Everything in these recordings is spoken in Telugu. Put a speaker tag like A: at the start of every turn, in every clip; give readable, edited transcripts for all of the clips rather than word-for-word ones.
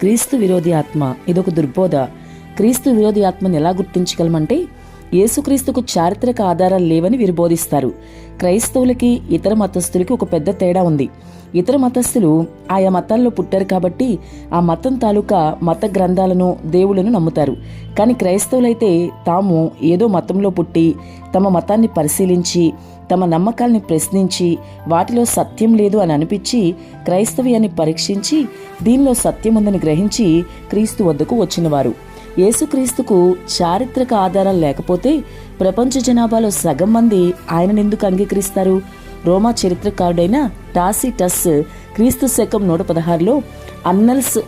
A: క్రీస్తు విరోధి ఆత్మ ఇదొక దుర్బోధ. క్రీస్తు విరోధి ఆత్మను ఎలా గుర్తించగలమంటే, యేసుక్రీస్తుకు చారిత్రక ఆధారాలు లేవని వీరు బోధిస్తారు. క్రైస్తవులకి ఇతర మతస్థులకి ఒక పెద్ద తేడా ఉంది. ఇతర మతస్థులు ఆయా మతాల్లో పుట్టారు కాబట్టి ఆ మతం తాలూకా మత గ్రంథాలను, దేవుళ్లను నమ్ముతారు. కానీ క్రైస్తవులైతే తాము ఏదో మతంలో పుట్టి తమ మతాన్ని పరిశీలించి తమ నమ్మకాల్ని ప్రశ్నించి వాటిలో సత్యం లేదు అని అనిపించి క్రైస్తవ్యాన్ని పరీక్షించి దీనిలో సత్యం ఉందని గ్రహించి క్రీస్తు వద్దకు వచ్చినవారు. యేసుక్రీస్తుకు చారిత్రక ఆధారాలు లేకపోతే ప్రపంచ జనాభాలో సగం మంది ఆయనను ఎందుకు అంగీకరిస్తారు? రోమా చరిత్రకారుడైన టాసిటస్ క్రీస్తు శకం 116లో అన్నల్స్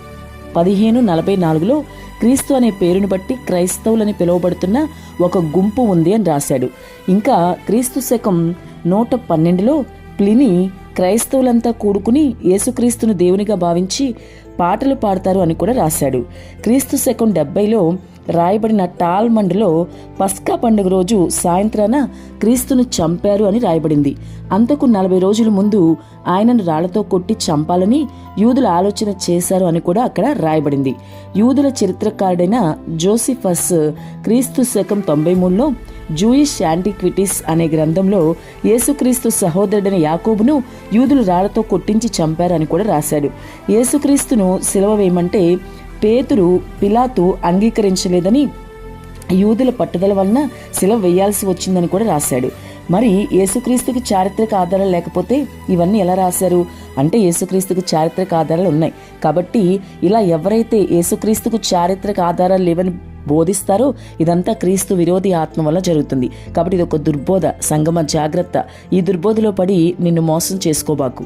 A: 1544లో క్రీస్తు అనే పేరును బట్టి క్రైస్తవులని పిలువబడుతున్న ఒక గుంపు ఉంది అని రాశాడు. ఇంకా క్రీస్తు శకం 112లో ప్లినీ క్రైస్తవులంతా కూడుకుని యేసుక్రీస్తును దేవునిగా భావించి పాటలు పాడతారు అని కూడా రాశాడు. క్రీస్తు శకం 70లో రాయబడిన టాల్మండ్లో పస్కా పండుగ రోజు సాయంత్రాన క్రీస్తును చంపారు అని రాయబడింది. అంతకు 40 రోజుల ముందు ఆయనను రాళ్లతో కొట్టి చంపాలని యూదులు ఆలోచన చేశారు అని కూడా అక్కడ రాయబడింది. యూదుల చరిత్రకారుడైన జోసిఫస్ క్రీస్తు శకం 93లో జూయిష్ యాంటిక్విటీస్ అనే గ్రంథంలో యేసుక్రీస్తు సహోదరుడైన యాకోబును యూదులు రాళ్లతో కొట్టించి చంపారు అని కూడా రాశాడు. యేసుక్రీస్తును సిలువ వేయమంటే పేతురు పిలాతు అంగీకరించలేదని యూదుల పట్టుదల వలన సిలువ వేయాల్సి వచ్చిందని కూడా రాశాడు. మరి యేసుక్రీస్తుకి చారిత్రక ఆధారాలు లేకపోతే ఇవన్నీ ఎలా రాశారు అంటే, యేసుక్రీస్తుకు చారిత్రక ఆధారాలు ఉన్నాయి కాబట్టి ఇలా ఎవరైతే యేసుక్రీస్తుకు చారిత్రక ఆధారాలు లేవని బోధిస్తారో ఇదంతా క్రీస్తు విరోధి ఆత్మ వల్ల జరుగుతుంది. కాబట్టి ఇది ఒక దుర్బోధ. సంగమ జాగ్రత్త, ఈ దుర్బోధలో పడి నిన్ను మోసం చేసుకోబాకు.